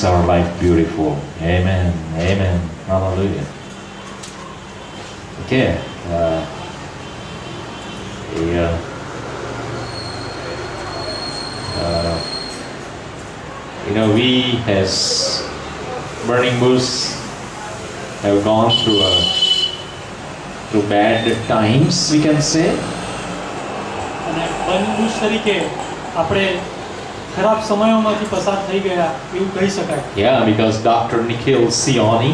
our life beautiful. Amen. Amen. Hallelujah. Okay. We as Burning Bush have gone through bad times, we can say. અને burning bush તરીકે આપણે ખરાબ સમયોમાંથી પસાર થઈ ગયા એવું કહી શકાય. Yeah, because Dr. Nikhil Sioni,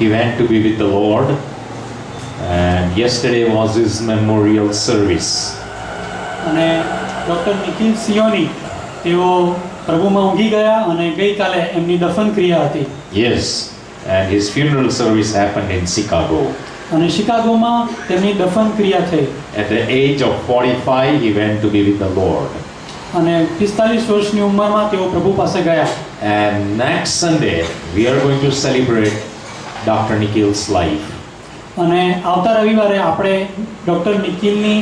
he went to be with the Lord, and yesterday was his memorial service. અને ડોક્ટર નિખિલ સિયોની તેઓ પ્રભુમાં ઊંઘી ગયા અને ગઈકાલે એમની દફન ક્રિયા હતી. Yes, and his funeral service happened in Chicago. અને શિકાગોમાં તેમની દફન ક્રિયા થઈ. At the age of 45, he went to be with the Lord. અને 45 વર્ષની ઉંમરમાં તેઓ પ્રભુ પાસે ગયા. And next Sunday, we are going to celebrate Dr. Nikhil's life. અને આવતા રવિવારે આપણે ડોક્ટર નિખિલની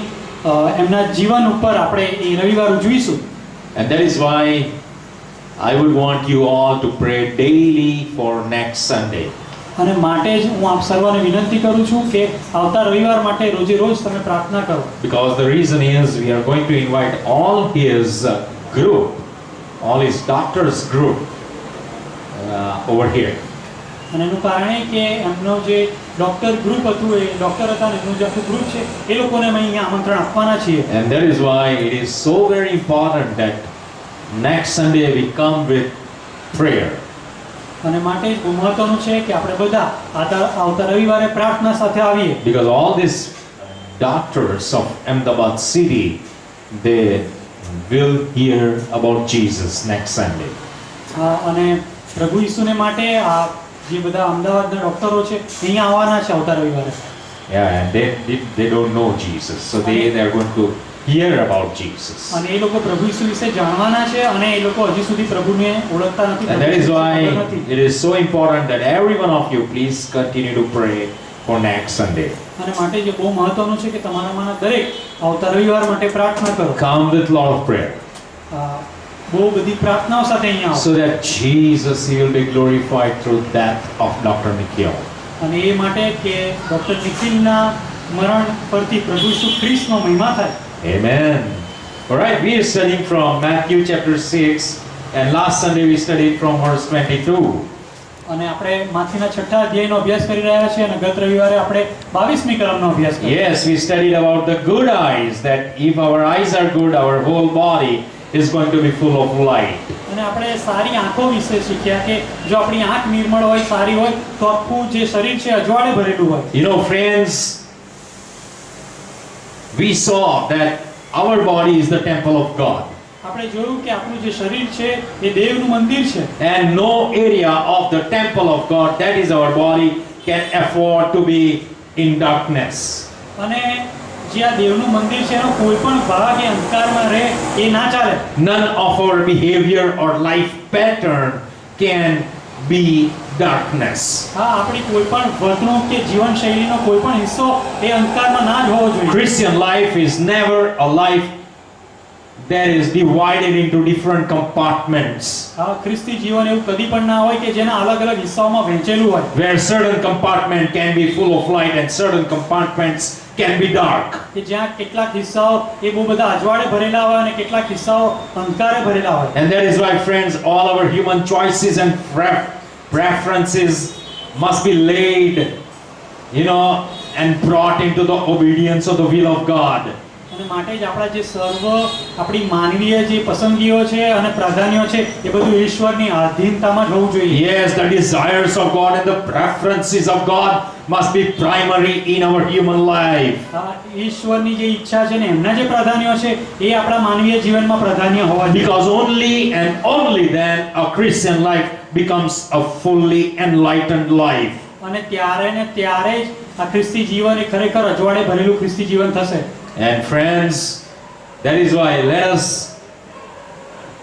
એમના જીવન ઉપર આપણે એ રવિવાર ઉજવીશું. And that is why I would want you all to pray daily for next Sunday. અને માટે જ હું આપ સર્વને વિનંતી કરું છું કે આવતા રવિવાર માટે રોજે રોજ તમે પ્રાર્થના કરો. Because the reason is we are going to invite all his group, all his doctors group over here. અને એનું કારણ એ કે એમનો જે ડોક્ટર ગ્રુપ હતું એ ડોક્ટર હતા ને એમનું જે આખું ગ્રુપ છે એ લોકોને અમે અહીંયા આમંત્રણ આપવાના છીએ. And that is why it is so very important that next Sunday we come with prayer. અને માટે જ બહુ મહત્વનું છે કે આપણે બધા આવતા રવિવારે પ્રાર્થના સાથે આવીએ. Because all these doctors of Ahmedabad city, they will hear about Jesus next Sunday. અને પ્રભુ ઈસુને માટે આ જે બધા અમદાવાદના ડોક્ટરો છે અહીંયા આવવાના છે આવતા રવિવારે. Yeah, and they don't know Jesus, so they are going to hear about Jesus. અને એ લોકો પ્રભુ ઈસુ વિશે જાણવાના છે અને એ લોકો હજી સુધી પ્રભુને ઓળખતા નથી. And that is why it is so important that every one of you please continue to pray for next Sunday. અને માટે જે બહુ મહત્વનું છે કે તમારામાંના દરેક આવતા રવિવાર માટે પ્રાર્થના કરો. Come with lot of prayer. બહુ બધી પ્રાર્થનાઓ સાથે અહીંયા આવો. So that Jesus, he will be glorified through death of Dr. Nikhil. અને એ માટે કે ડોક્ટર નિખિલના મરણ પરથી પ્રભુ ઈસુ ખ્રિસ્તનો મહિમા થાય. Amen. All right, we are studying from Matthew chapter 6, and last Sunday we studied from verse 22. અને આપણે માથીના છઠ્ઠા અધ્યાયનો અભ્યાસ કરી રહ્યા છીએ અને ગત રવિવારે આપણે 22મી કલમનો અભ્યાસ કર્યો. Yes, we studied about the good eyes, that if our eyes are good, our whole body is going to be full of light. અને આપણે સારી આંખો વિશે શીખ્યા કે જો આપણી આંખ નિર્મળ હોય, સારી હોય તો આખું જે શરીર છે અજવાળે ભરેલું હોય. You know, friends, we saw that our body is the temple of God. આપણે જોયું કે આપણું જે શરીર છે એ દેવનું મંદિર છે. And no area of the temple of God, that is our body, can afford to be in darkness. અને જે આ દેવનું મંદિર છે એનો કોઈ પણ ભાગ એ અંધકારમાં રહે એ ના ચાલે. None of our behavior or life pattern can be darkness. હા, આપણી કોઈ પણ વર્તણૂક કે જીવનશૈલીનો કોઈ પણ હિસ્સો એ અંધકારમાં ના જ હોવો જોઈએ. Christian life is never a life that is divided into different compartments. હા, ખ્રિસ્તી જીવન એવું કદી પણ ના હોય કે જેના અલગ-અલગ હિસ્સાઓમાં વહેંચેલું હોય. Where certain compartment can be full of light and certain compartments can be dark. કે જ્યાં કેટલાક હિસ્સાઓ એ બહુ બધા અજવાળે ભરેલા હોય અને કેટલાક હિસ્સાઓ અંધકારે ભરેલા હોય. And that is why, friends, all our human choices and preferences must be laid, and brought into the obedience of the will of God. અને માટે જ આપણા જે સર્વ આપણી માનવીય જે પસંદગીઓ છે અને પ્રાધાન્યો છે એ બધું ઈશ્વરની આધીનતામાં જ હોવું જોઈએ. Yes, the desires of God and the preferences of God must be primary in our human life. ઈશ્વરની જે ઈચ્છા છે ને એમના જે પ્રાધાન્યો છે એ આપણા માનવીય જીવનમાં પ્રાધાન્ય હોવા જોઈએ. Because only and only then a Christian life becomes a fully enlightened life. અને ત્યારે ને ત્યારે જ આ ખ્રિસ્તી જીવન એ ખરેખર અજવાળે ભરેલું ખ્રિસ્તી જીવન થશે. And friends, that is why let us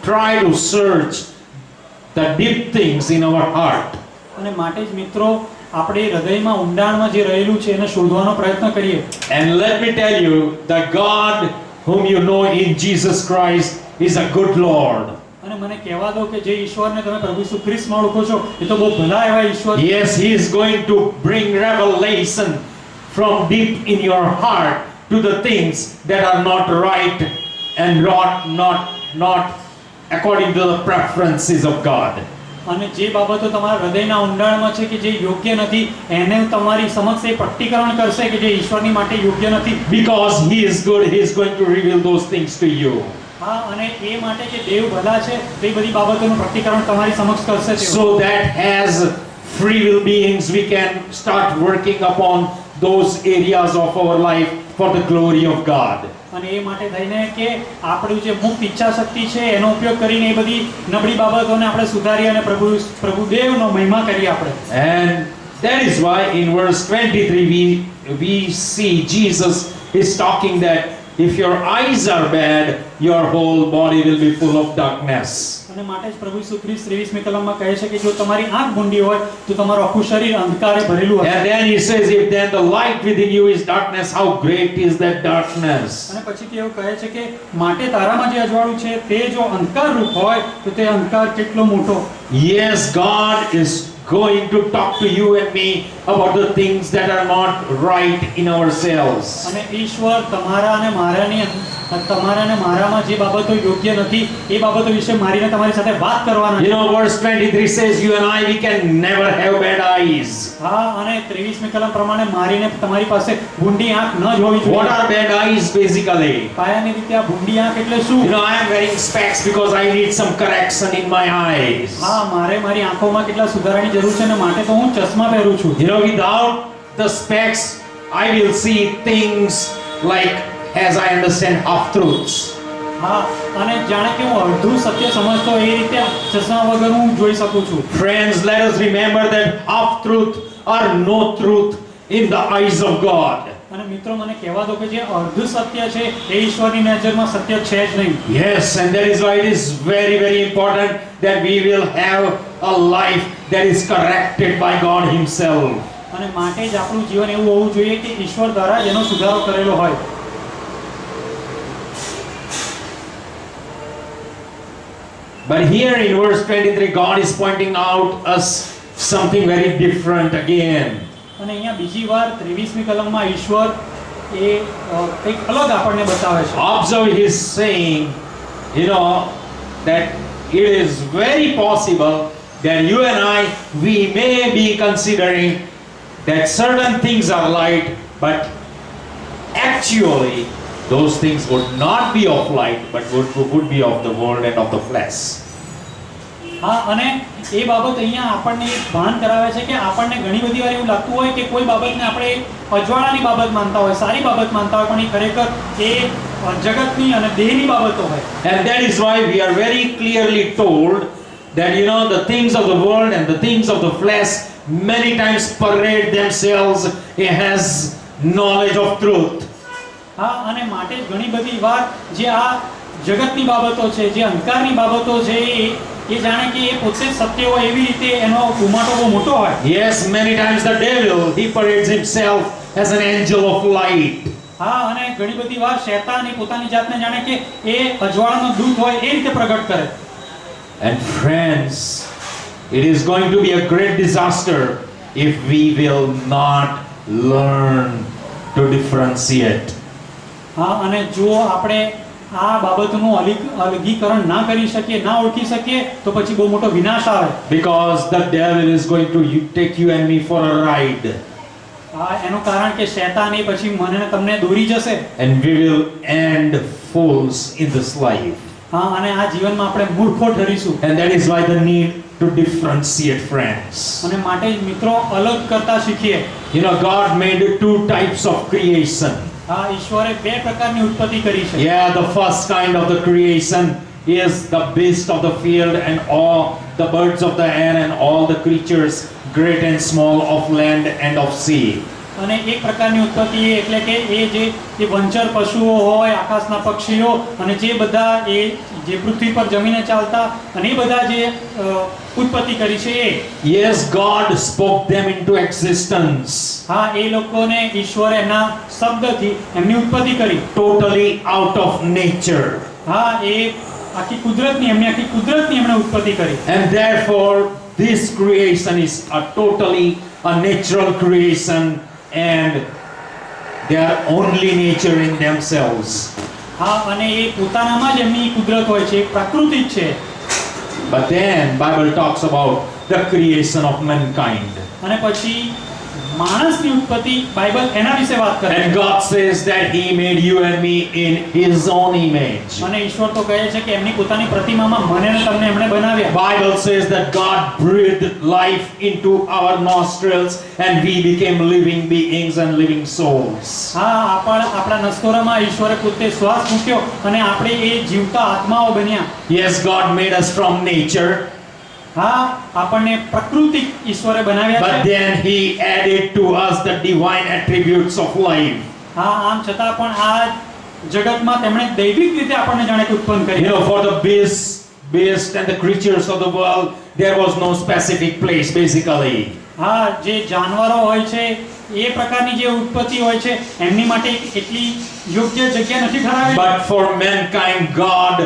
try to search the deep things in our heart. અને માટે જ મિત્રો આપણે હૃદયમાં ઊંડાણમાં જે રહેલું છે એને શોધવાનો પ્રયત્ન કરીએ. And let me tell you, the God whom you know in Jesus Christ is a good Lord. અને અને મને કહેવા દો કે જે ઈશ્વરને તમે પ્રભુ ઈસુ ખ્રિસ્તમાં ઓળખો છો એ તો બહુ ભલા એવા ઈશ્વર છે. Yes, He is going to bring revelation from deep in your heart to the things that are not right and not according to the preferences of God. અને જે બાબતો તમારા હૃદયના ઊંડાણમાં છે કે જે યોગ્ય નથી એને તમારી સમક્ષ એ પ્રકટીકરણ કરશે કે જે ઈશ્વરની માટે યોગ્ય નથી. Because He is good, He is going to reveal those things to you. હા, અને એ માટે કે દેવ ભલા છે તે બધી બાબતોનું પ્રકટીકરણ તમારી સમક્ષ કરશે તેઓ. So that as free will beings, we can start working upon those areas of our life for the glory of God. અને એ માટે થઈને કે આપણું જે મુક્ત ઈચ્છા શક્તિ છે એનો ઉપયોગ કરીને એ બધી નબળી બાબતોને આપણે સુધારી અને પ્રભુ દેવનો મહિમા કરીએ આપણે. And that is why in verse 23 we see Jesus is talking that if your eyes are bad, your whole body will be full of darkness. અને માટે જ પ્રભુ ઈસુ ખ્રિસ્ત 23મી કલમમાં કહે છે કે જો તમારી આંખ ભૂંડી હોય તો તમારું આખું શરીર અંધકારે ભરેલું હશે. And then he says, if then the light within you is darkness, how great is that darkness? અને પછી તેઓ કહે છે કે માટે તારામાં જે અજવાળું છે તે જો અંધકાર રૂપ હોય તો તે અંધકાર કેટલો મોટો. Yes, God is going to talk to you and me about the things that are not right in ourselves. અને ઈશ્વર તમારા અને મારામાં જે બાબતો યોગ્ય નથી એ બાબતો વિશે મારીને તમારી સાથે વાત કરવાના છે. You know, verse 23 says, you and I, we can never have bad eyes. હા, અને 23મી કલમ પ્રમાણે મારીને તમારી પાસે ભૂંડી આંખ ન જ હોવી What જોઈએ. are bad eyes basically? પાયાની રીતે આ ભૂંડી આંખ એટલે શું? You know, I am wearing specs because I need some correction in my eyes. હા, મારે મારી આંખોમાં કેટલા સુધારાની જરૂર છે ને માટે તો હું ચશ્મા પહેરું છું. You know, without the specs, I will see things like, as I understand, half truths. હા, અને જાણે કે હું અડધું સત્ય સમજતો એ રીતે ચશ્મા વગર હું જોઈ શકું છું. Friends, let us remember that half truth are no truth in the eyes of God. અને મિત્રો મને કહેવા દો કે જે અડધું સત્ય છે એ ઈશ્વરની નજરમાં સત્ય છે જ નહીં. Yes, and that is why it is very, very important that we will have a life that is corrected by God Himself. અને માટે જ આપણું જીવન એવું હોવું જોઈએ કે ઈશ્વર દ્વારા જ એનો સુધારો કરેલો હોય. But here in verse 23, God is pointing out us something very different again. અને અહીંયા બીજી વાર 23મી કલમમાં ઈશ્વર એ કંઈક અલગ આપણને બતાવે છે. Observe, He is saying, you know, that it is very possible that you and I, we may be considering that certain things are light, but actually those things would not be of light, but would be of the world and of the flesh. હા, અને એ બાબત અહીંયા આપણને એક ભાન કરાવે છે કે આપણને ઘણી બધી વાર એવું લાગતું હોય કે કોઈ બાબતને આપણે અજવાળાની બાબત માનતા હોય, સારી બાબત માનતા હોય, પણ એ ખરેખર એ જગતની અને દેહની બાબતો હોય. And that is why we are very clearly told that, you know, the things of the world and the things of the flesh many times parade themselves as knowledge of truth. હા, અને માટે જ ઘણી બધી વાર જે આ જગતની બાબતો છે, જે અંધકારની બાબતો છે એ જાણે કે એ પોતે જ સત્ય હોય એવી રીતે એનો ગુમાટો બહુ મોટો હોય. Yes, many times the devil, he parades himself as an angel of light. હા, અને ઘણી બધી વાર શૈતાન એ પોતાની જાતને જાણે કે એ અજવાળાનો દૂત હોય એ રીતે પ્રગટ કરે. And friends, it is going to be a great disaster if we will not learn to differentiate. હા, અને જો આપણે આ બાબતનું અલગીકરણ ના કરી શકીએ, ના ઓળખી શકીએ તો પછી બહુ મોટો વિનાશ આવે. Because the devil is going to take you and me for a ride. એનું કારણ કે શૈતાન એ પછી મને ને તમને દોરી જશે. And we will end fools in this life. હા, અને આ જીવનમાં આપણે મૂર્ખો ઠરીશું. And that is why the need to differentiate, friends. અને માટે જ મિત્રો અલગ કરતા શીખીએ. You know, God made two types of creation. હા, ઈશ્વરે બે પ્રકારની ઉત્પત્તિ કરી છે. Yeah, the first kind of the creation is the beast of the field and all the birds of the air and all the creatures, great and small, of land and of sea. અને એક પ્રકારની ઉત્પત્તિ એટલે કે એ જે વંચર પશુઓ હોય, આકાશના પક્ષીઓ અને જે બધા એ જે પૃથ્વી પર જમીને ચાલતા અને એ બધા જે ઉત્પત્તિ કરી છે એ. Yes, God spoke them into existence. હા, એ લોકોને ઈશ્વરે એના શબ્દથી એમની ઉત્પત્તિ કરી. Totally out of nature. હા, એ આખી કુદરતની એમણે ઉત્પત્તિ કરી. And therefore, this creation is a totally a natural creation, and they are only nature in themselves. હા, અને એ પોતાનામાં જ એમની કુદરત હોય છે, એક પ્રકૃતિ જ છે. But then Bible talks about the creation of mankind. અને પછી માણસની ઉત્પત્તિ બાઇબલ એના વિશે વાત કરે છે. And God says that He made you and me in His own image. અને ઈશ્વર તો કહે છે કે એમની પોતાની પ્રતિમામાં મને અને તમને એમણે બનાવ્યા. Bible says that God breathed life into our nostrils and we became living beings and living souls. હા, આપણા નસકોરામાં ઈશ્વરે પોતે શ્વાસ મૂક્યો અને આપણે એ જીવતા આત્માઓ બન્યા. Yes, God made us from nature, હા, આપણને પ્રકૃતિ ઈશ્વરે બનાવ્યા but છે. then He added to us the divine attributes of life. હા, આમ છતાં પણ આ જગતમાં તેમણે દૈવિક રીતે આપણને જાણે કે ઉત્પન્ન You કરી. know, for the beast and the creatures of the world, there was no specific place basically. હા, જે જાનવરો હોય છે એ પ્રકારની જે ઉત્પત્તિ હોય છે એમની માટે એટલી યોગ્ય જગ્યા નથી ઠરાવેલી. But for mankind, God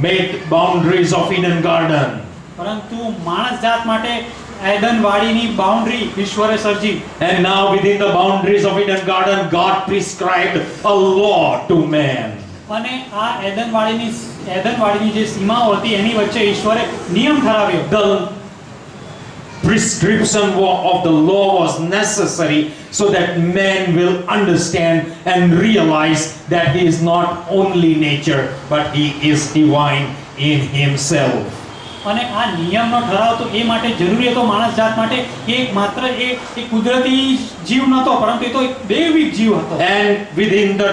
made boundaries of Eden garden. પરંતુ માણસ જાત માટે એડન વાડીની બાઉન્ડ્રી ઈશ્વરે સર્જી. And now within the boundaries of Eden garden, God prescribed a law to man. અને આ એડન વાડીની જે સીમાઓ હતી એની વચ્ચે ઈશ્વરે નિયમ ઠરાવ્યો. The prescription of the law was necessary so that man will understand and realize that he is not only nature but he is divine in himself. અને આ નિયમનો ઠરાવ તો એ માટે જરૂરી હતો માણસ જાત માટે કે માત્ર એ કુદરતી જીવ નહોતો, પરંતુ એ તો એક દૈવિક જીવ હતો. And within the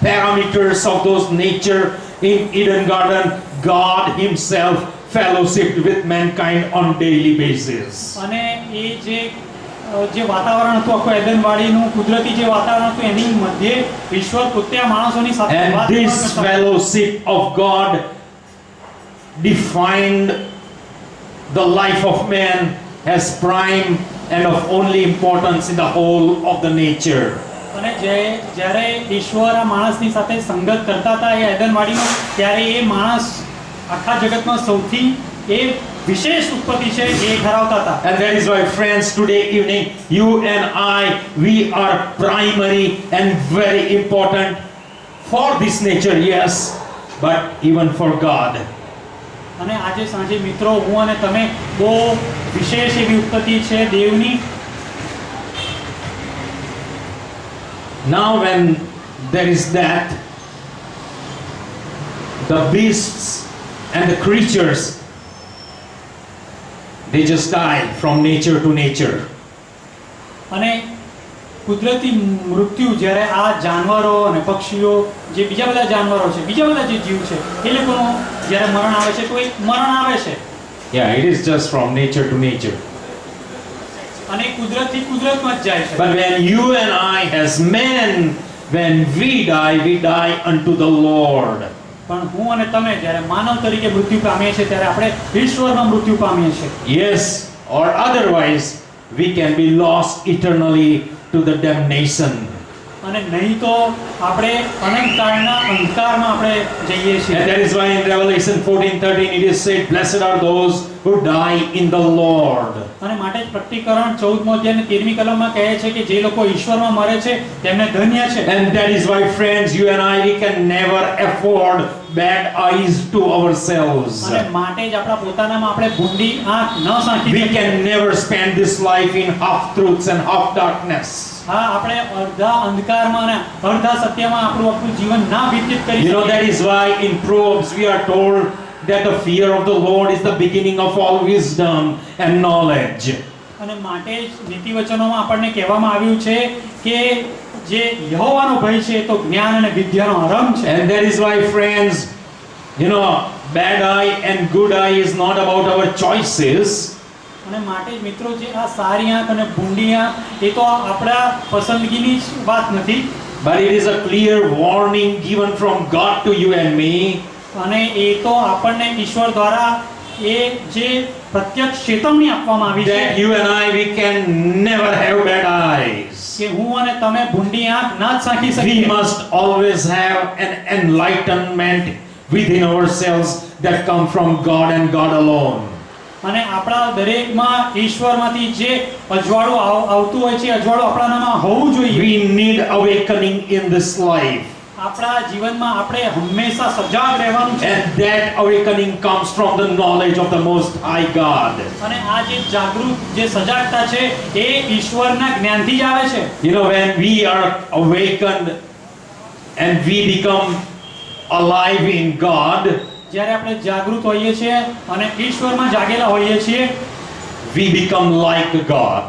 parameters of those nature in Eden garden, God himself fellowshiped with mankind on daily basis. અને એ જે વાતાવરણ હતું આખું એડન વાડીનું કુદરતી જે વાતાવરણ હતું એની મધ્યે ઈશ્વર પોતે આ માણસોની સાથે And વાત this કરતા. fellowship of God defined the life of man as prime and of only importance in the whole of the nature. અને જ્યારે ઈશ્વર આ માણસની સાથે સંગત કરતા હતા એ એડન વાડીમાં, ત્યારે એ માણસ આખા જગતમાં સૌથી એ વિશેષ ઉત્પત્તિ છે એ ધરાવતા હતા. And that is why, friends, today evening, you and I, we are primary and very important for this nature, yes, but even for God. અને આજે સાંજે મિત્રો, હું અને તમે બહુ વિશેષ એવી ઉત્પત્તિ છે દેવની. Now when there is that, the beasts and the creatures, they just die from nature to nature. અને કુદરતી મૃત્યુ જ્યારે આ જાનવરો અને પક્ષીઓ, જે બીજા બધા જાનવરો છે, બીજા બધા જે જીવ છે, એ લોકોનું જ્યારે મરણ આવે છે તો એક મરણ આવે છે. Yeah, it is just from nature to nature. અને કુદરતથી કુદરતમાં જ જાય છે. But when you and I as men, when we die unto the Lord. પણ હું અને તમે જ્યારે માનવ તરીકે મૃત્યુ પામીએ છીએ ત્યારે આપણે ઈશ્વરમાં મૃત્યુ પામીએ છીએ. Yes, or otherwise we can be lost eternally to the damnation. અને નહીં તો આપણે અનંતકાળના અંધકારમાં આપણે જઈએ છીએ. And that is why in Revelation 14:13 it is said, blessed are those who die in the Lord. અને માટે જ પ્રકટીકરણ 14મો અધ્યાય અને 13મી કલમમાં કહે છે કે જે લોકો ઈશ્વરમાં મરે છે તેમને ધન્ય છે. And that is why, friends, you and I, we can never afford bad eyes to ourselves. અને માટે જ આપણા પોતાનામાં આપણે ભૂંડી આંખ ન સાંકી We શકીએ. can never spend this life in half truths and half darkness. હા, આપણે અડધા અંધકારમાં અને અડધા સત્યમાં આપણું જીવન ના વ્યતીત કરી You know, શકીએ. that is why in Proverbs we are told that the fear of the Lord is the beginning of all wisdom and knowledge. અને માટે જ નીતિવચનોમાં આપણને કહેવામાં આવ્યું છે કે જે યહોવાનો ભય છે એ તો જ્ઞાન અને વિદ્યાનો આરંભ છે. And that is why, friends, you know, bad eye and good eye is not about our choices. અને માટે જ મિત્રો, જે આ સારી આંખ અને ભૂંડી આંખ એ તો આપણા પસંદગીની જ વાત નથી, But it is a clear warning given from God to you and me. અને એ તો આપણને ઈશ્વર દ્વારા એ જે પ્રત્યક્ષ ચેતવણી આપવામાં આવી છે That you and I, we can never have bad eyes. કે હું અને તમે ભૂંડી આંખ ના જ સાંકી We શકીએ. must always have an enlightenment within ourselves that come from God and God alone. અને આપણા દરેકમાં ઈશ્વરમાંથી જે અજવાળું આવતું હોય છે અજવાળું આપણામાં હોવું જોઈએ. We need awakening in this life. આપણા જીવનમાં આપણે હંમેશા સજાગ રહેવાનું છે. And that awakening comes from the knowledge of the Most High God. અને આ જે જાગૃત જે સજાગતા છે એ ઈશ્વરના જ્ઞાનથી જ આવે છે. You know, when we are awakened and we become alive in God, જ્યારે આપણે જાગૃત હોઈએ છીએ અને ઈશ્વરમાં જાગેલા હોઈએ છીએ we become like God.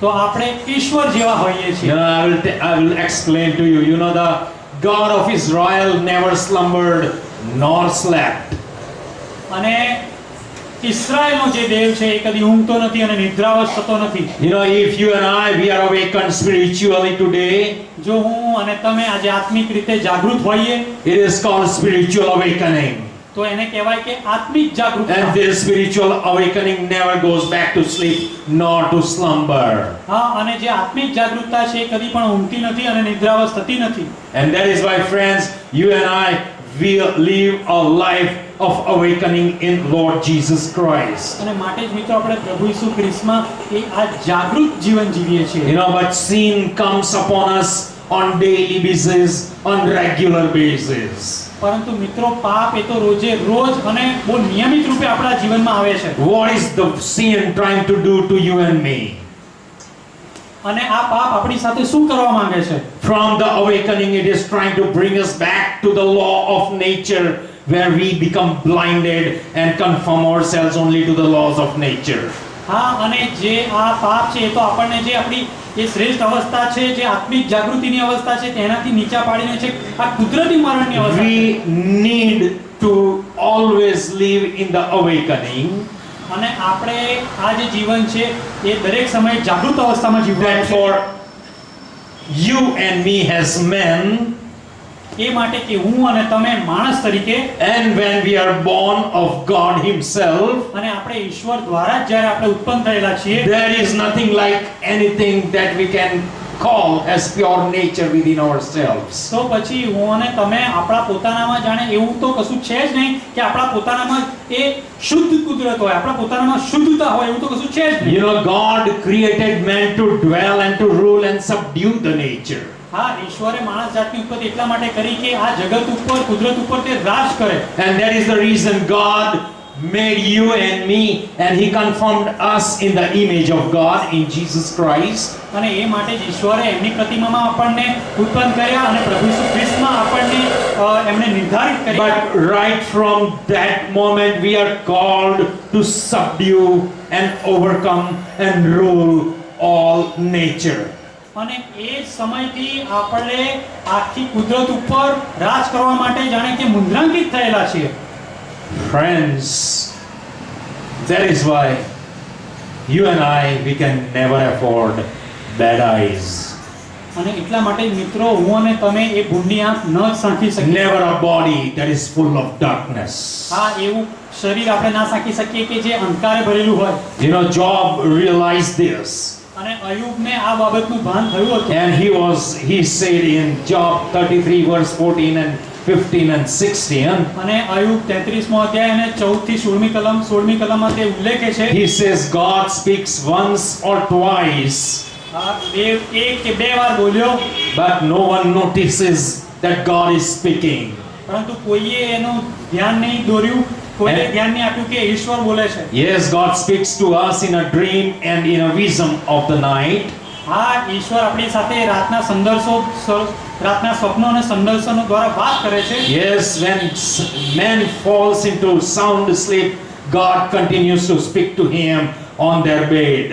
તો આપણે ઈશ્વર જેવા હોઈએ You છીએ. know, I will explain to you. You know, the God of Israel never slumbered nor slept. અને ઇસ્રાયેલનો જે દેવ છે એ કદી ઊંઘતો નથી અને નિદ્રાવશ થતો નથી. You know, if you and I, we are awakened spiritually today, જો હું અને તમે આજે આત્મિક રીતે જાગૃત હોઈએ it is called spiritual awakening. તો એને કહેવાય કે આત્મિક જાગૃતતા. And this spiritual awakening never goes back to sleep nor to slumber. હા, અને જે આત્મિક જાગૃતતા છે એ કદી પણ ઊંઘતી નથી અને નિદ્રાવશ થતી નથી. And that is why, friends, you and I will live a life of awakening in Lord Jesus Christ. અને માટે જ મિત્રો આપણે પ્રભુ ઈસુ ખ્રિસ્તમાં એ આ જાગૃત જીવન જીવીએ છીએ. You know, but sin comes upon us on daily basis, on regular basis. પરંતુ મિત્રો પાપ એ તો રોજે રોજ અને બહુ નિયમિત રૂપે આપણા જીવનમાં આવે છે. What is the sin trying to do to you and me? અને આ પાપ આપણી સાથે શું કરવા માંગે છે? From the awakening, it is trying to bring us back to the law of nature, where we become blinded and conform ourselves only to the laws of nature. હા, અને જે આ પાપ છે એ તો આપણને જે આપણી એ શ્રેષ્ઠ અવસ્થા છે જે આત્મિક જાગૃતિની અવસ્થા છે તેનાથી નીચા પાડીને છે આ કુદરતી મરણની અવસ્થા. We need to always live in the awakening. અને આપણે આ જે જીવન છે એ દરેક સમયે જાગૃત અવસ્થામાં જીવવું That છે. for you and me as men, એ માટે કે હું અને તમે માણસ તરીકે and when we are born of God Himself, અને આપણે ઈશ્વર દ્વારા જ જ્યારે આપણે ઉત્પન્ન થયેલા છીએ there is nothing like anything that we can call as pure nature within ourselves. તો પછી હું અને તમે આપણા પોતાનામાં જાણે એવું તો કશું છે જ નહીં કે આપણા પોતાનામાં એ શુદ્ધ કુદરત હોય, આપણા પોતાનામાં શુદ્ધતા હોય એવું તો કશું છે જ નહીં. You know, God created man to dwell and to rule and subdue the nature. હા, ઈશ્વરે માણસ જાતની ઉત્પત્તિ એટલા માટે કરી કે આ જગત ઉપર કુદરત ઉપર તે રાજ કરે. And that is the reason God made you and me, and He conformed us in the image of God in Jesus Christ. અને એ માટે જ ઈશ્વરે એમની પ્રતિમામાં આપણને ઉત્પન્ન કર્યા અને પ્રભુ ઈસુ ખ્રિસ્તમાં આપણને એમણે નિર્ધારિત કર્યા. But right from that moment, we are called to subdue and overcome and rule all nature. અને એ સમયથી આપણે આખી કુદરત ઉપર રાજ કરવા માટે જાણે કે મુદ્રાંકિત થયેલા છીએ. Friends, that is why you and I, we can never afford bad eyes. અને એટલા માટે મિત્રો હું અને તમે એ ભૂંડી આંખ ન સાંકી શકીએ. Never a body that is full of darkness. હા, એવું શરીર આપણે ના સાંકી શકીએ કે જે અંધકારે ભરેલું હોય. You know, Job realized this. અને અયુબને આ બાબતનું ભાન થયું હતું. And he said in Job 33 verse 14 and 15 and 16, અને અયુબ 33મો અધ્યાય અને 14 થી 16મી કલમમાં તે ઉલ્લેખે છે. he says God speaks once or twice, એક કે બે વાર બોલ્યો, but no one notices that God is speaking. પરંતુ કોઈએ એનું ધ્યાન નહીં દોર્યું, કોઈએ ધ્યાન નહીં આપ્યું કે ઈશ્વર બોલે છે. Yes, God speaks to us in a dream and in a vision of the night. હા, ઈશ્વર આપણી સાથે રાતના સ્વપ્નો અને સંદર્શનો દ્વારા વાત કરે છે. Yes, when man falls into sound sleep, God continues to speak to him on their bed.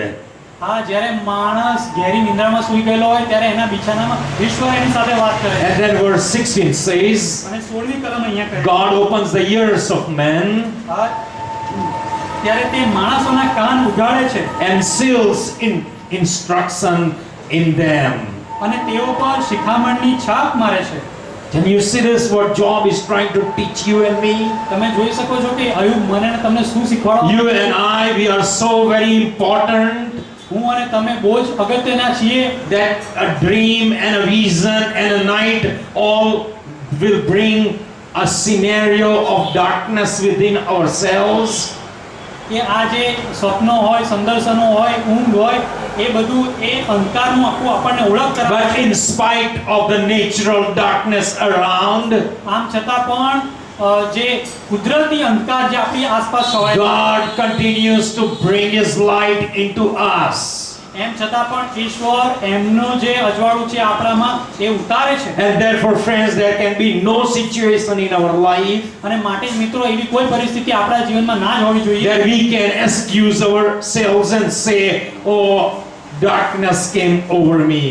હા, જ્યારે માણસ ગહેરી નિંદ્રામાં સૂઈ ગયેલો હોય ત્યારે એના બિછાનામાં ઈશ્વર એની સાથે વાત કરે છે. And then verse 16 says, અને 16મી કલમ અહીંયા કહે છે, God opens the ears of men હા, ત્યારે તે માણસોના કાન ઉઘાડે છે and seals in instruction in them. અને તેઓ પર શિખામણની છાપ મારે છે. Can you see this, what Job is trying to teach you and me? તમે જોઈ શકો છો કે અયુબ મને અને તમને શું શીખવાડો. You and I, we are so very important હું અને તમે બહુ જ અગત્યના છીએ. that a dream and a vision and a night all will bring a scenario of darkness within ourselves. કે આ જે સ્વપ્નો હોય, સંદર્શનો હોય, ઊંઘ હોય, એ બધું એ અંધકારનું આખું આપણને ઓળખ કરાવે But છે. in spite of the natural darkness around, આમ છતાં પણ જે કુદરતી અંધકાર જે આપણી આસપાસ છવાય છે, God continues to bring His light into us. એમ છતાં પણ ઈશ્વર એમનું જે અજવાળું છે આપણામાં એ ઉતારે છે. And therefore, friends, there can be no situation in our life અને માટે જ મિત્રો એવી કોઈ પરિસ્થિતિ આપણા જીવનમાં ના જ હોવી જોઈએ that we can excuse ourselves and say, "Oh, darkness came over me."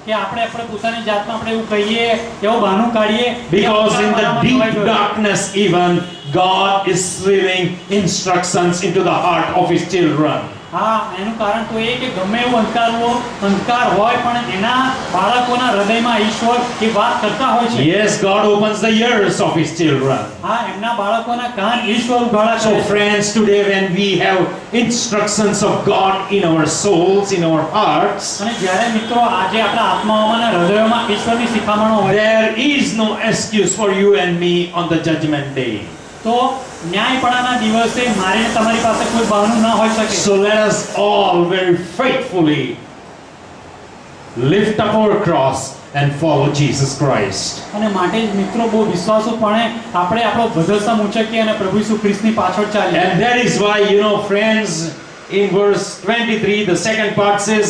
કે આપણે પોતાની જાતમાં આપણે એવું કહીએ, એવું બહાનું કાઢીએ કે Because in the અંધકારમાં deep છવાઈ ગયો. darkness, even God is revealing instructions into the heart of His children. હા, એનું કારણ તો એ કે ગમે એવું અંધકાર હોય પણ એના બાળકોના હૃદયમાં ઈશ્વર એ વાત કરતા હોય છે. Yes, God opens the ears of His children. હા, એમના બાળકોના કાન ઈશ્વર ઉઘાડા કરે So, છે. friends, today when we have instructions of God in our souls, in our hearts, અને જ્યારે મિત્રો આજે આપણા આત્માઓમાં અને હૃદયોમાં ઈશ્વરની શિખામણો હોય there is no excuse for you and me on the judgment day. તો ન્યાયપણાના દિવસે મારે ને તમારી પાસે કોઈ બહાનું ના હોઈ શકે. So let us all very faithfully lift up our cross and follow Jesus Christ. અને માટે જ મિત્રો બહુ વિશ્વાસુપણે આપણે આપણો વધસ્તંભ ઊંચકીએ અને પ્રભુ ઈસુ ખ્રિસ્તની પાછળ ચાલીએ. And that is why, friends, in verse 23, the second part says,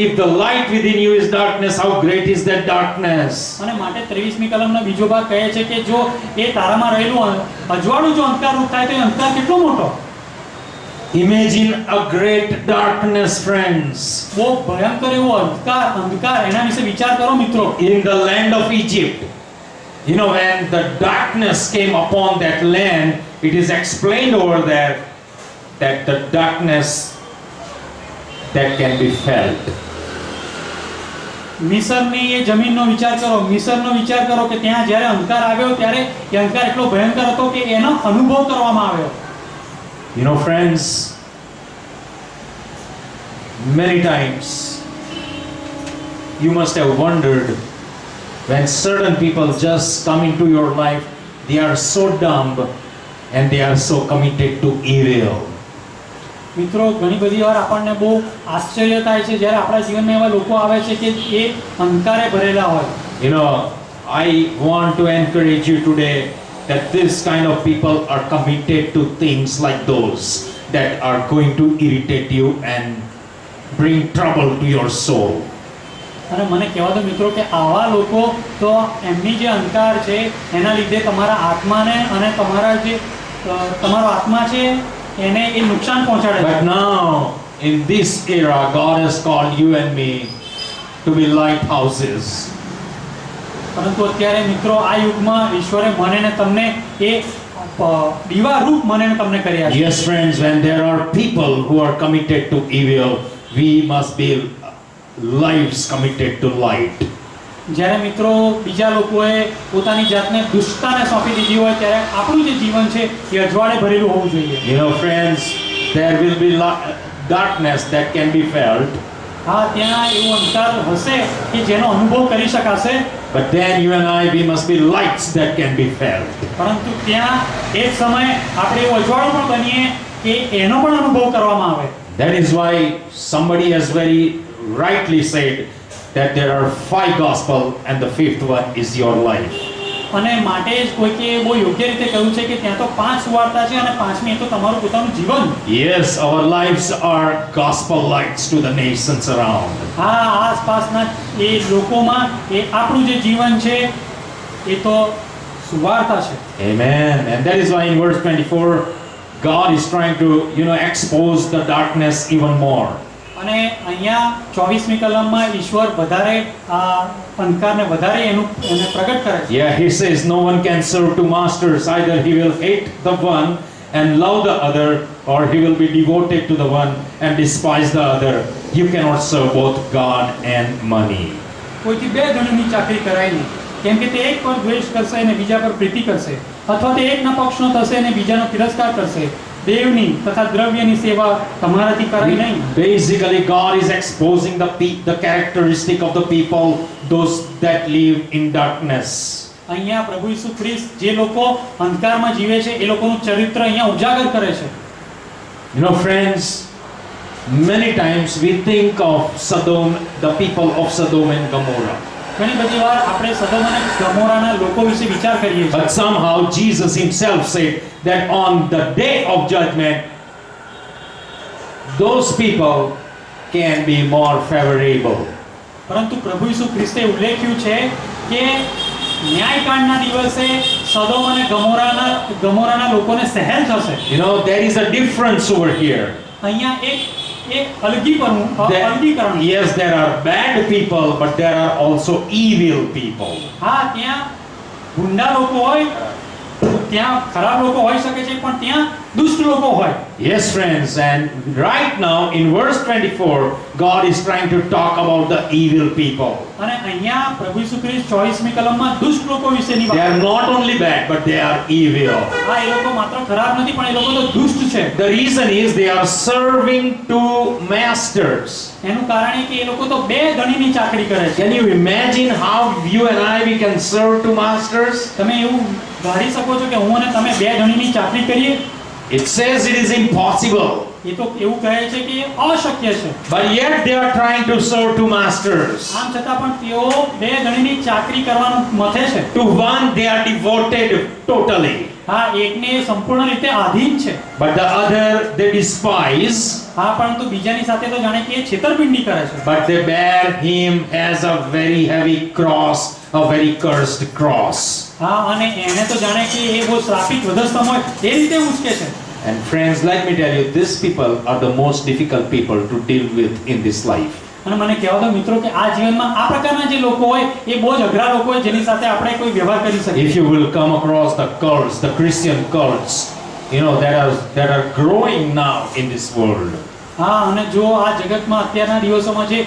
"If the light within you is darkness, how great is that darkness?" અને માટે 23મી કલમનો બીજો ભાગ કહે છે કે જો એ તારામાં રહેલું અજવાળું જો અંધકાર રૂપ થાય તો એ અંધકાર કેટલો મોટો. Imagine a great darkness, friends. બહુ ભયંકર એવો અંધકાર એના વિશે વિચાર કરો મિત્રો. In the land of Egypt, when the darkness came upon that land, it is explained over there that the darkness that can be felt. મિસરની એ જમીનનો વિચાર કરો કે ત્યાં જ્યારે અંધકાર આવ્યો ત્યારે એ અંધકાર એટલો ભયંકર હતો કે એનો અનુભવ કરવામાં આવ્યો. Friends, many times you must have wondered when certain people just come into your life, they are so dumb and they are so committed to evil. મિત્રો ઘણી બધી વાર આપણને બહુ આશ્ચર્ય થાય છે જ્યારે આપણા જીવનમાં એવા લોકો આવે છે કે એ અંધકારે ભરેલા હોય. I want to encourage you today that this kind of people are committed to things like those that are going to irritate you and bring trouble to your soul. અને મને કહેવા દો મિત્રો કે આવા લોકો તો એમની જે અંધકાર છે એના લીધે તમારા આત્માને અને તમારો આત્મા છે એને એ નુકસાન પહોંચાડે છે. But now, in this era, God has called you and me to be lighthouses. પરંતુ અત્યારે મિત્રો આ યુગમાં ઈશ્વરે મને ને તમને એ દીવા રૂપ મને ને તમને કર્યા છે. Yes, friends, when there are people who are committed to evil, we must be lives committed to light. જ્યારે મિત્રો બીજા લોકોએ પોતાની જાતને દુષ્ટતાને સોંપી દીધી હોય ત્યારે આપણું જે જીવન છે એ અજવાળે ભરેલું હોવું જોઈએ. Friends, there will be darkness that can be felt. હા, ત્યાં એવું અંધકાર હશે કે જેનો અનુભવ કરી શકાશે. But then you and I, we must be lights that can be felt. પરંતુ ત્યાં એક સમય આપણે એવું અજવાળું પણ બનીએ કે એનો પણ અનુભવ કરવામાં આવે. That is why somebody has very rightly said that there are 5 gospel and the 5th one is your life. અને માટે જ કોઈકે બહુ યોગ્ય રીતે કહ્યું છે કે ત્યાં તો 5 સુવાર્તા છે અને 5મી એ તો તમારું પોતાનું જીવન. Yes, our lives are gospel lights to the nations around. હા, આસપાસના એ લોકોમાં એ આપણું જે જીવન છે એ તો સુવાર્તા છે. Amen. And that is why in verse 24, God is trying to, expose the darkness even more. અને અહીંયા 24મી કલમમાં ઈશ્વર વધારે આ અંધકારને વધારે એને પ્રગટ કરે છે. Yeah, he says no one can serve two masters. Either he will hate the one and love the other, or he will be devoted to the one and despise the other. You cannot serve both God and money. કોઈથી બે ગણની ચાકરી કરાય નહીં, કેમ કે તે એક પર દ્વેષ કરશે અને બીજા પર પ્રીતિ કરશે, અથવા તે એકના પક્ષનો થશે અને બીજાનો તિરસ્કાર કરશે. દેવની તથા દ્રવ્યની સેવા તમારાથી કરાય નહીં. Basically, God is exposing the characteristic of the people, those that live in darkness. અહીંયા પ્રભુ ઈસુ ખ્રિસ્ત જે લોકો અંધકારમાં જીવે છે એ લોકોનું ચરિત્ર અહીંયા ઉજાગર કરે છે. You know, friends, many times we think of Sodom, the people of Sodom and Gomorrah. ઘણી બધી વાર આપણે સદોમ અને ગમોરાના લોકો વિશે વિચાર કરીએ છીએ. But somehow Jesus himself said that on the day of judgment, those people can be more favorable. પરંતુ પ્રભુ ઈસુ ખ્રિસ્તે ઉલ્લેખ્યું છે કે ન્યાયકાંડના દિવસે સદોમ અને ગમોરાના લોકોને સહેલ થશે. You know, there is a difference over here. અહીંયા એક અલગીકરણ. Yes, there are bad people, but there are also evil people. હા, ત્યાં ગુંડા લોકો હોય, ત્યાં ખરાબ લોકો હોઈ શકે છે, પણ ત્યાં દુષ્ટ લોકો હોય. Yes, friends, and right now in verse 24, God is trying to talk about the evil people. અને અહીંયા પ્રભુ ઈસુ ખ્રિસ્ત 24મી કલમમાં દુષ્ટ લોકો વિશેની They વાત. are not only bad, but they are evil. હા, એ લોકો માત્ર ખરાબ નથી, પણ એ લોકો તો દુષ્ટ છે. The reason is they are serving two masters. એનું કારણ એ કે એ લોકો તો બે ધણીની ચાકરી કરે છે. Can you imagine how you and I we can serve two masters? તમે એવું ધારી શકો છો કે હું અને તમે બે ધણીની ચાકરી કરીએ? It says it is impossible. એ તો એવું કહે છે કે એ અશક્ય છે. But yet they are trying to serve two masters. આમ છતાં પણ તેઓ બે ધણીની ચાકરી કરવાનું મથે છે. To one they are devoted totally, હા, એકને સંપૂર્ણ રીતે આધીન છે. but the other they despise. હા, પરંતુ બીજાની સાથે તો જાણે કે એ છેતરપિંડી કરે છે. But they bear him as a very heavy cross, a very cursed cross. હા, અને એને તો જાણે કે એ બહુ શ્રાપિત વધસ્તમ હોય એ રીતે ઉચકે છે. And friends, let me tell you, these people are the most difficult people to deal with in this life. અને મને કહેવા દો મિત્રો કે આ જીવનમાં આ પ્રકારના જે લોકો હોય એ બહુ જ અઘરા લોકો હોય જેની સાથે આપણે કોઈ વ્યવહાર કરી શકીએ. If you will come across the cults, the Christian cults, you know, that are growing now in this world. હા, અને જો આ જગતમાં અત્યારના દિવસોમાં જે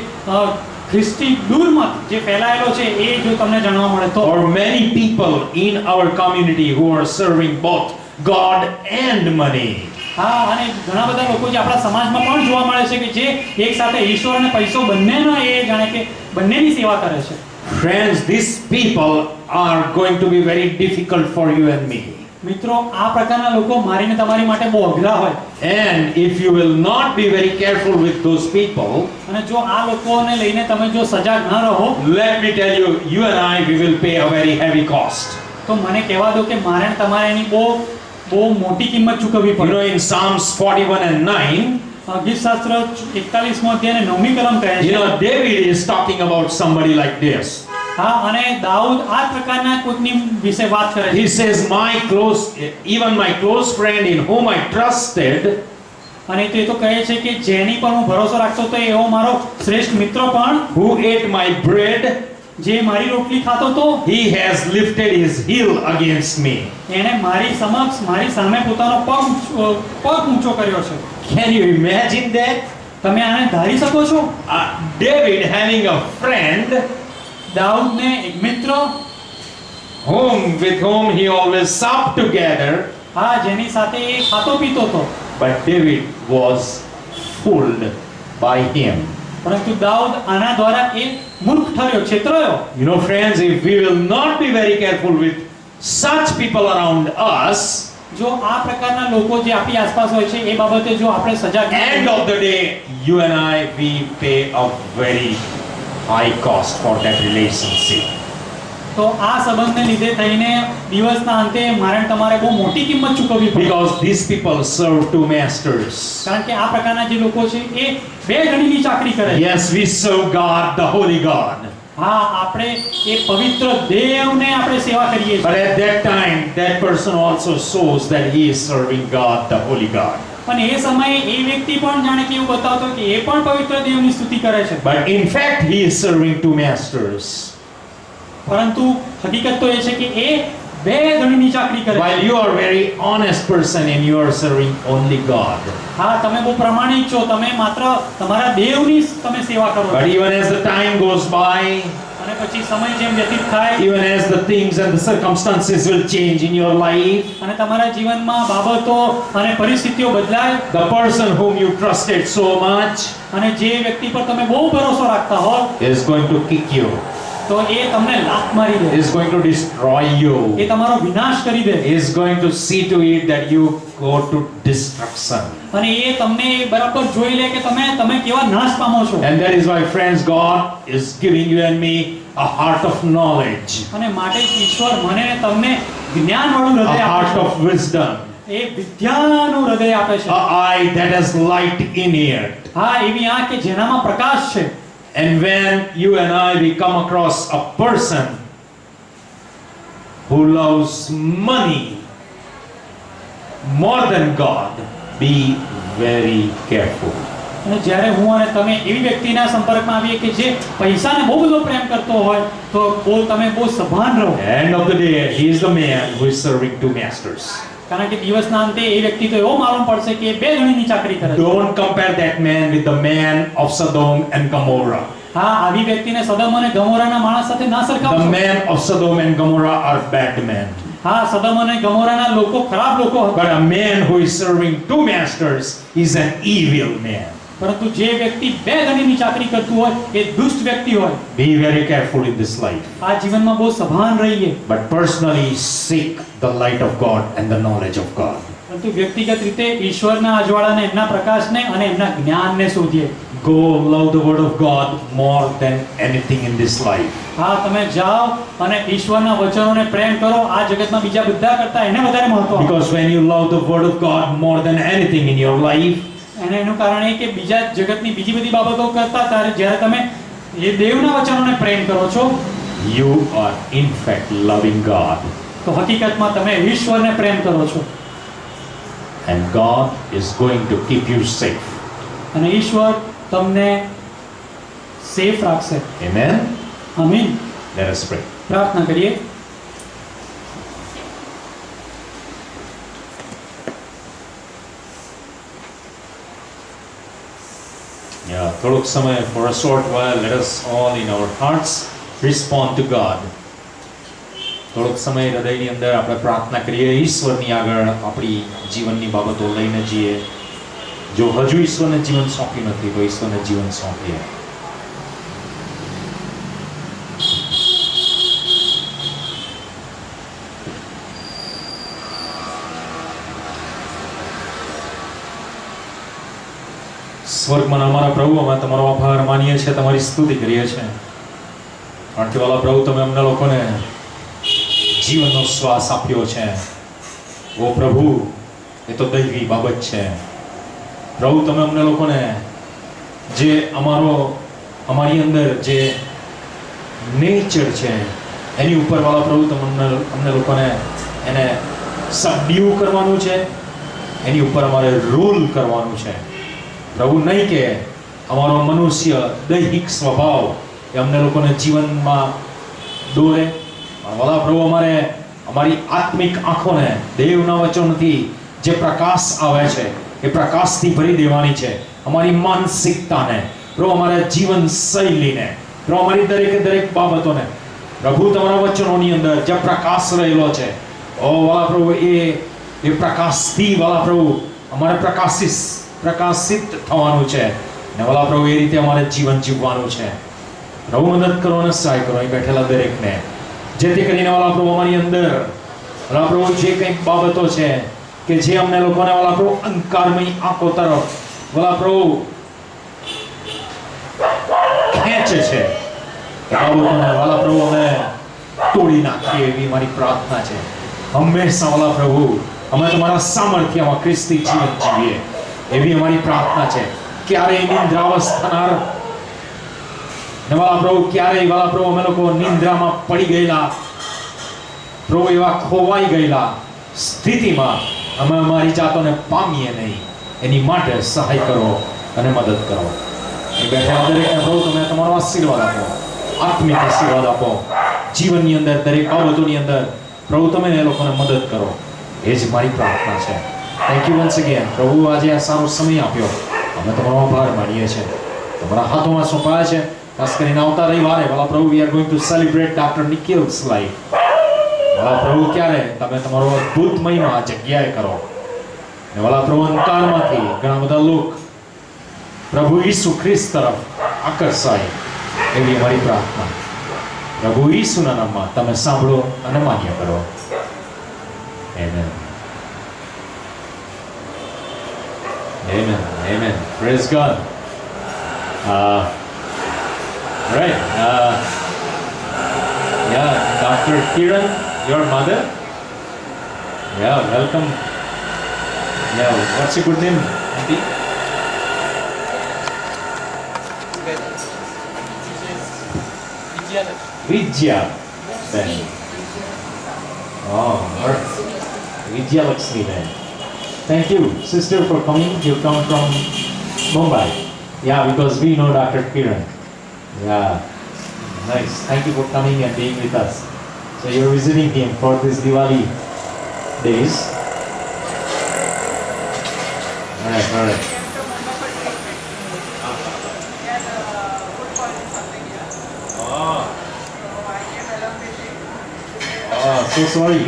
ખ્રિસ્તી દુર્મત જે ફેલાયેલો છે એ જો તમને જાણવા મળે તો, Or many people in our community who are serving both God and money. હા, અને ઘણા બધા લોકો જે આપણા સમાજમાં પણ જોવા મળે છે કે જે એક સાથે ઈશ્વર અને પૈસો બંનેનો એ જાણે કે બંનેની સેવા કરે છે. Friends, these people are going to be very difficult for you and me. મિત્રો, આ પ્રકારના લોકો મારીને તમારી માટે બહુ અઘરા હોય. And if you will not be very careful with those people, અને જો આ લોકોને લઈને તમે જો સજાગ ન રહો let me tell you, you and I, we will pay a very heavy cost. તો મને કહેવા દો કે મારે ને તમારે એની બહુ મોટી કિંમત ચૂકવવી You પડે. know, in Psalms 41 and 9, ગીતશાસ્ત્ર 41મો અધ્યાય અને 9મી કલમ કહે you છે. know, David is talking about somebody like this. હા, અને દાઉદ આ પ્રકારના કોઈકની વિશે વાત કરે છે. He says, even my close friend in whom I trusted, અને તે તો કહે છે કે જેની પર હું ભરોસો રાખતો હતો એવો મારો શ્રેષ્ઠ મિત્ર પણ who ate my bread, જે મારી રોટલી ખાતો હતો he has lifted his heel against me. એણે મારી સમક્ષ મારી સામે પોતાનો પગ ઊંચો કર્યો છે. Can you imagine that? તમે આને ધારી શકો છો? David having a friend દાઉદને એક મિત્ર with whom he always supped together, હા, જેની સાથે એ ખાતો પીતો હતો, but David was fooled by him. પરંતુ દાઉદ આના દ્વારા એ મૂર્ખ ઠર્યો, છેતરાયો. You know, friends, if we will not be very careful with such people around us, જો આ પ્રકારના લોકો જે આપણી આસપાસ હોય છે એ બાબતે જો આપણે સજાગ ન end રહીએ, of the day, you and I, we pay a very high cost for that relationship. તો આ સંબંધને લીધે થઈને દિવસના અંતે મારે ને તમારે બહુ મોટી કિંમત ચૂકવવી પડે. Because these people serve two masters. કારણ કે આ પ્રકારના જે લોકો છે એ બે ગણીની ચાકરી કરે છે. Yes, we serve God, the Holy God. હા, આપણે એ પવિત્ર દેવને આપણે સેવા કરીએ But છીએ. at that time, that person also shows that he is serving God, the Holy God. પણ એ સમયે એ વ્યક્તિ પણ જાણે કે એવું બતાવતો કે એ પણ પવિત્ર દેવની સ્તુતિ કરે છે. But in fact, he is serving two masters. પરંતુ હકીકત તો એ છે કે એ બે ગણીની ચાકરી કરે છે. While you are a very honest person and you are serving only God. હા, તમે બહુ પ્રમાણિક છો, તમે માત્ર તમારા દેવની તમે સેવા કરો છો. But even as the time goes by, અને પછી સમય જેમ વ્યતીત થાય even as the things and the circumstances will change in your life, અને તમારા જીવનમાં બાબતો અને પરિસ્થિતિઓ બદલાય, the person whom you trusted so much અને જે વ્યક્તિ પર તમે બહુ ભરોસો રાખતા હો is going to kick you. તો એ તમને લાત મારી દે, is going to destroy you. એ તમારો વિનાશ કરી દે, He is going to see to it that you go to destruction. અને એ તમને બરાબર જોઈ લે કે તમે કેવા નાશ પામો છો. And that is why, friends, God is giving you and me a heart of knowledge, અને માટે ઈશ્વર મને ને તમને જ્ઞાનવાળું a હૃદય આપે heart છે, of wisdom, એ વિદ્યાનું હૃદય આપે છે. an eye that has light in it. હા, એવી આંખ કે જેનામાં પ્રકાશ છે. And when you and I we come across a person who loves money more than God, be very careful. અને જ્યારે હું અને તમે એવી વ્યક્તિના સંપર્કમાં આવીએ કે જે પૈસાને બહુ બધો પ્રેમ કરતો હોય તો તમે બહુ સભાન રહો. End of the day, he is the man who is serving two masters. કારણ કે દિવસના અંતે એ વ્યક્તિ તો એવો માલુમ પડશે કે એ બે ગણીની ચાકરી કરે છે. Don't compare that man with the man of Sodom and Gomorrah. હા, આવી વ્યક્તિને સદમ અને ગમોરાના માણસ સાથે ના The સરખાવશો. men of Sodom and Gomorrah are bad men. હા, સદમ અને ગમોરાના લોકો ખરાબ લોકો હતા. But a man who is serving two masters is an evil man. પરંતુ જે વ્યક્તિ બે ગણીની ચાકરી કરતું હોય એ દુષ્ટ વ્યક્તિ હોય. Be very careful in this life. આ જીવનમાં બહુ સભાન રહીએ. But personally seek the light of God and the knowledge of God. પરંતુ વ્યક્તિગત રીતે ઈશ્વરના અજવાળાને, એમના પ્રકાશને અને એમના જ્ઞાનને શોધીએ. Go love the word of God more than anything in this life. હા, તમે જાઓ અને ઈશ્વરના વચનોને પ્રેમ કરો. આ જગતમાં બીજા બધા કરતા એને વધારે મહત્વ આપો. Because when you love the word of God more than anything in your life, અને એનું કારણ એ કે બીજા જગતની બીજી બધી બાબતો કરતા જ્યારે તમે એ દેવના વચનોને પ્રેમ કરો છો, you are in fact loving God. તો હકીકતમાં તમે ઈશ્વરને પ્રેમ કરો છો. And God is going to keep you safe. અને ઈશ્વર તમને સેફ રાખશે. Amen. આમીન. Let us pray. પ્રાર્થના કરીએ. Yeah, થોડોક સમય, for a short while, let us all in our hearts respond to God. થોડોક સમય હૃદયની અંદર આપણે પ્રાર્થના કરીએ, ઈશ્વરની આગળ આપણી જીવનની બાબતો લઈને જઈએ. જો હજુ ઈશ્વરને જીવન સોંપ્યું નથી તો ઈશ્વરને જીવન સોંપીએ. સ્વર્ગમાં અમારા પ્રભુ, અમે તમારો આભાર માનીએ છીએ, તમારી સ્તુતિ કરીએ છીએ. કારણ કે વાલા પ્રભુ, તમે અમને લોકોને જીવનનો શ્વાસ આપ્યો છે. ઓ પ્રભુ, એ તો દૈવી બાબત છે. પ્રભુ, તમે અમને લોકોને જે અમારી અંદર જે નેચર છે એની ઉપર વાલા પ્રભુ તમે અમને લોકોને એને સબડ્યુ કરવાનું છે, એની ઉપર અમારે રૂલ કરવાનું છે. પ્રભુ, નહીં કે અમારો મનુષ્ય દૈહિક સ્વભાવ એ અમને લોકોને જીવનમાં દોરે. વાલા પ્રભુ, અમારે અમારી આત્મિક આંખોને દેવના વચનથી જે પ્રકાશ આવે છે એ પ્રકાશથી ભરી દેવાની છે. અમારી માનસિકતાને પ્રભુ, અમારા જીવન શૈલીને પ્રભુ, અમારી દરેક બાબતોને પ્રભુ તમારા વચનોની અંદર જે પ્રકાશ રહેલો છે, ઓ વાલા પ્રભુ, એ પ્રકાશથી વાલા પ્રભુ અમારે પ્રકાશિત થવાનું છે. ને વાલા પ્રભુ, એ રીતે અમારે જીવન જીવવાનું છે. પ્રભુ, મદદ કરો અને સહાય કરો અહીં બેઠેલા દરેકને, જેથી કરીને વાલા પ્રભુ અમારી અંદર વાલા પ્રભુ જે કંઈક બાબતો છે કે જે અમને લોકોને વાલા પ્રભુ અંધકારમય આંખો તરફ વાલા પ્રભુ ખેંચે છે, એ બાબતોને વાલા પ્રભુ અમે તોડી નાખીએ એવી મારી પ્રાર્થના છે. હંમેશા વાલા પ્રભુ અમે તમારા સામર્થ્યમાં ખ્રિસ્તી જીવન જીવીએ એવી અમારી પ્રાર્થના છે. ક્યારેય નિંદ્રાવશ થનાર ને વાલા પ્રભુ, ક્યારેય વાલા પ્રભુ અમે લોકો નિંદ્રામાં પડી ગયેલા પ્રભુ, એવા ખોવાઈ ગયેલા સ્થિતિમાં અમે અમારી જાતોને પામીએ નહીં, એની માટે સહાય કરો અને મદદ કરો. એ બેઠેલા દરેકને પ્રભુ તમે તમારો આશીર્વાદ આપો, આત્મિક આશીર્વાદ આપો. જીવનની અંદર દરેક બાબતોની અંદર પ્રભુ તમે એ લોકોને મદદ કરો. એ જ મારી પ્રાર્થના છે. થેન્ક યુ વન્સ અગેન પ્રભુ, આજે આ સારો સમય આપ્યો, અમે તમારો આભાર માનીએ છીએ. તમારા હાથોમાં સોંપાયા છે. ખાસ કરીને આવતા રવિવારે વાલા પ્રભુ, we are going to celebrate doctor Nikhil's life. વાલા પ્રભુ, ક્યારે તમે તમારો અદ્ભુત મહિમા આ જગ્યાએ કરો ને વાલા પ્રભુ અંધકારમાંથી ઘણા બધા લોક પ્રભુ ઈસુ ખ્રિસ્ત તરફ આકર્ષાય એવી અમારી પ્રાર્થના. પ્રભુ ઈસુના નામમાં તમે સાંભળો અને માન્ય કરો. Amen. Amen. Amen. Praise God. Right. Yeah, Dr. Kiran, your mother. Yeah, welcome. Yeah, what's your good name, auntie? Vidya. Then. Oh, her. Vidya Lakshmi then. Thank you, sister, for coming. You come from Mumbai. Yeah, because we know Dr. Kiran. Yeah, nice. Thank you for coming and being with us. So you're visiting him for this Diwali days. All right, all right. Oh, so sorry.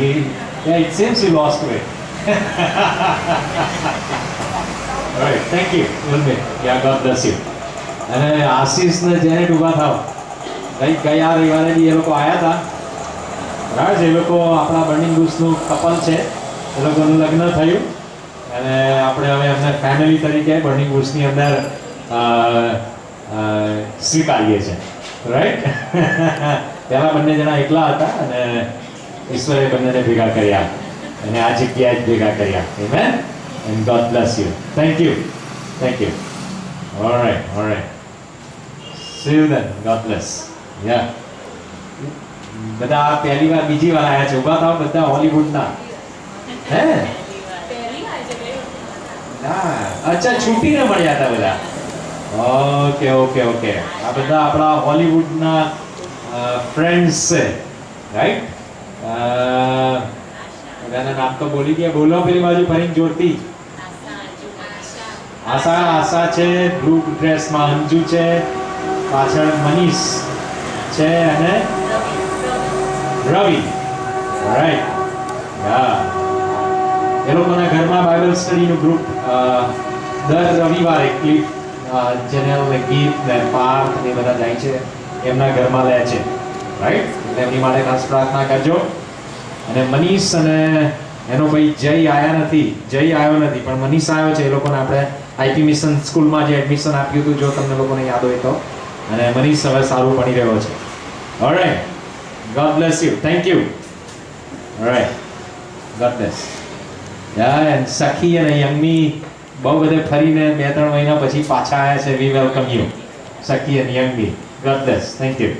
Yeah, it seems you lost weight. All right, thank you. Yeah, God bless you. અને આશીષને જેને ઊભા થાવ કંઈક ગયા રવિવારે બી એ લોકો આવ્યા હતા રાજ એ લોકો આપણા બર્નિંગ બુશનું કપલ છે એ લોકોનું લગ્ન થયું અને આપણે હવે એમને ફેમિલી તરીકે બર્નિંગ બુશની અંદર સ્વીકારીએ છીએ રાઈટ પહેલાં બંને જણા એકલા હતા અને ઈશ્વરે બંનેને ભેગા કર્યા અને આ જગ્યાએ જ ભેગા કર્યા Amen and God bless you. Thank you. Thank you. All right, all right. See you then. God bless. Yeah. બધા પહેલી વાર બીજી વાર આયા છે ઊભા થાવ બધા હોલીવુડના હે ના અચ્છા છૂટીને મળ્યા હતા બધા ઓકે ઓકે ઓકે આ બધા આપણા હોલીવુડના ફ્રેન્ડ્સ છે રાઈટ બધાના નામ તો બોલી ગયા બોલો પેલી બાજુ ફરીને જોરથી આશા છે બ્લુ ડ્રેસમાં અંજુ છે પાછળ મનીષ છે અને રવિ રાઈટ હા એ લોકોના ઘરમાં બાઇબલ સ્ટડીનું ગ્રુપ દર રવિવારે ક્લિપ જેને ગીત ને પાઠ ને બધા જાય છે એમના ઘરમાં લે છે રાઈટ એટલે એમની માટે ખાસ પ્રાર્થના કરજો અને મનીષ અને એનો ભાઈ જય આવ્યા નથી જય આવ્યો નથી પણ મનીષ આવ્યો છે એ લોકોને આપણે આઈપી મિશન સ્કૂલમાં જે એડમિશન આપ્યું હતું જો તમને લોકોને યાદ હોય તો અને મનીષ હવે સારું ભણી રહ્યો છે alright God bless you. Thank you. All right. God bless. Yeah, and Sakhi and Yangmi બહુ બધે ફરીને 2-3 મહિના પછી પાછા આવ્યા છે. We welcome you. Sakhi and Yangmi. God bless. Thank you.